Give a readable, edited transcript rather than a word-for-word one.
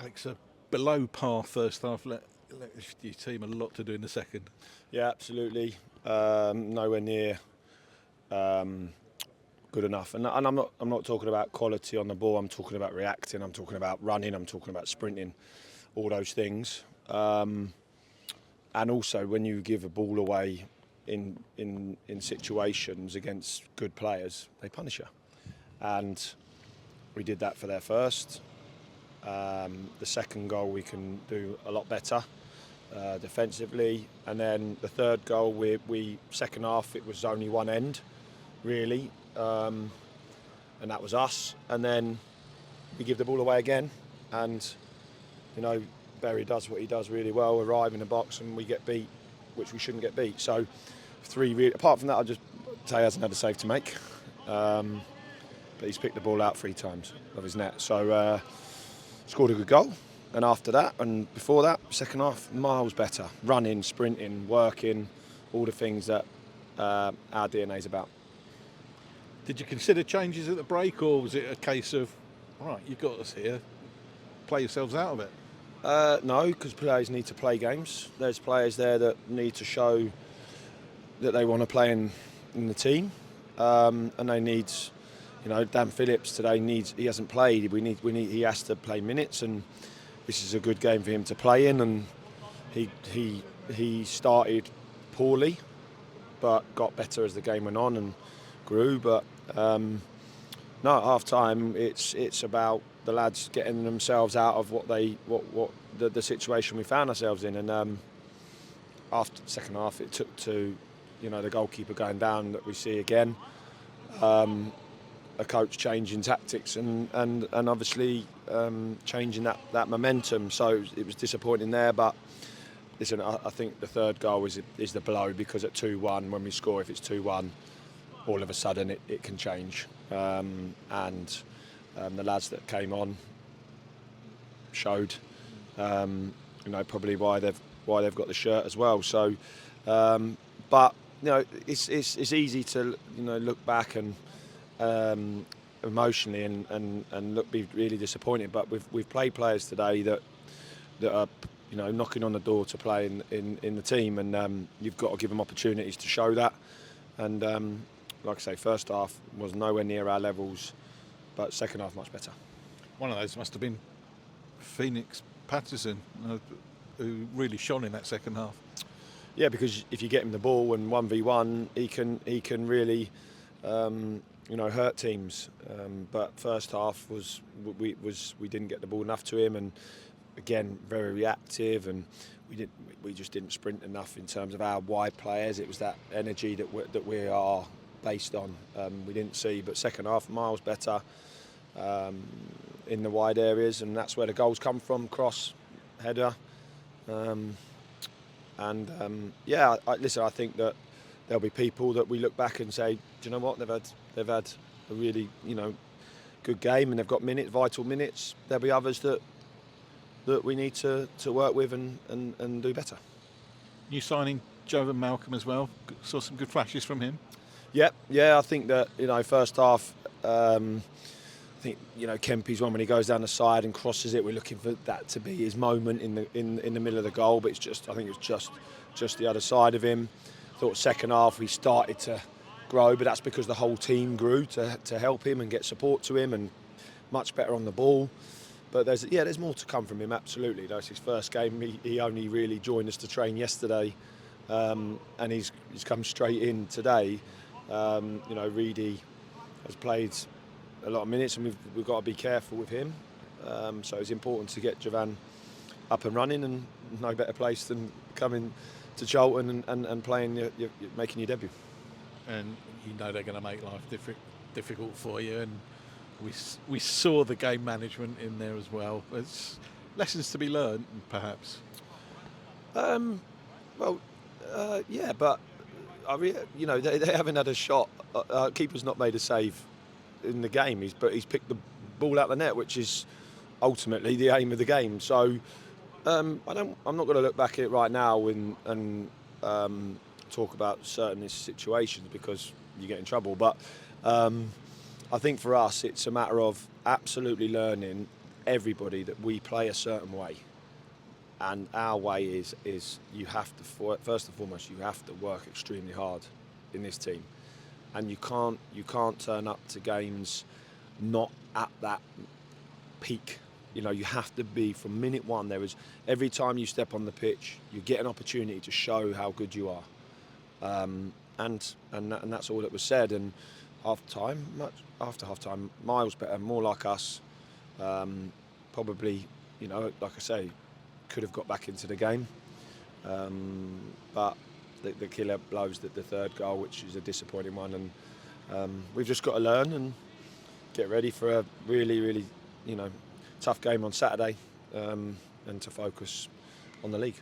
Alex, a below par first half left your team a lot to do in the second. Yeah, absolutely. Nowhere near good enough. And I'm not talking about quality on the ball. I'm talking about reacting. I'm talking about running. I'm talking about sprinting. All those things. And also, when you give a ball away in situations against good players, they punish you. And we did that for their first. The second goal we can do a lot better defensively, and then the third goal we second half it was only one end really, and that was us. And then we give the ball away again, and Berry does what he does really well, arrive in the box and we get beat, which we shouldn't get beat. So apart from that, I'll just say he hasn't had a save to make, but he's picked the ball out 3 times of his net. So scored a good goal, and after that and before that, second half miles better, running, sprinting, working, all the things that our DNA is about. Did you consider changes at the break, or was it a case of, right, you've got us here, play yourselves out of it? No, because players need to play games. There's players there that need to show that they want to play in the team, and they need, Dan Phillips today he hasn't played. He has to play minutes, and this is a good game for him to play in. And he started poorly, but got better as the game went on and grew. But no, at half time it's about the lads getting themselves out of the situation we found ourselves in. And after the second half, it took to the goalkeeper going down that we see again, a coach changing tactics and obviously changing that momentum. So it was disappointing there, but listen, I think the third goal is the blow, because at 2-1, when we score, if it's 2-1, all of a sudden it can change. The lads that came on showed, probably why they've got the shirt as well. So, but it's easy to look back and emotionally and be really disappointed. But we've played players today that are knocking on the door to play in the team, and you've got to give them opportunities to show that. And like I say, first half was nowhere near our levels, but second half much better. One of those must have been Phoenix Patterson, who really shone in that second half. Yeah, because if you get him the ball and 1v1, he can really hurt teams. But first half we didn't get the ball enough to him, and again very reactive, and we just didn't sprint enough in terms of our wide players. It was that energy that we are based on. We didn't see, but second half miles better in the wide areas, and that's where the goals come from. Cross, header, listen, I think that there'll be people that we look back and say, do you know what, they've had a really good game, and they've got vital minutes. There'll be others that we need to work with and do better. New signing Jovan Malcolm as well. Saw some good flashes from him. Yeah. I think that first half. I think Kempy's one when he goes down the side and crosses it. We're looking for that to be his moment in the middle of the goal, but I think it's just the other side of him. I thought second half we started to grow, but that's because the whole team grew to help him and get support to him, and much better on the ball. But there's more to come from him, absolutely. That's his first game. He only really joined us to train yesterday, and he's come straight in today. Reedy has played a lot of minutes, and we've got to be careful with him. So it's important to get Jovan up and running, and no better place than coming to Charlton and playing, making your debut. And they're going to make life difficult for you, and we saw the game management in there as well. There's lessons to be learned, perhaps. Yeah, but they haven't had a shot. Keeper's not made a save in the game. He's picked the ball out the net, which is ultimately the aim of the game. So I'm not going to look back at it right now and talk about certain situations, because you get in trouble. But I think for us, it's a matter of absolutely learning everybody that we play a certain way, and our way is you have to, first and foremost, you have to work extremely hard in this team, and you can't turn up to games not at that peak. You know, you have to be from minute one. Every time you step on the pitch, you get an opportunity to show how good you are, and that's all that was said. And after half time, miles better, more like us. Probably, you know, like I say, could have got back into the game, but the killer blows the third goal, which is a disappointing one. And we've just got to learn and get ready for a really, really, you know, tough game on Saturday, and to focus on the league.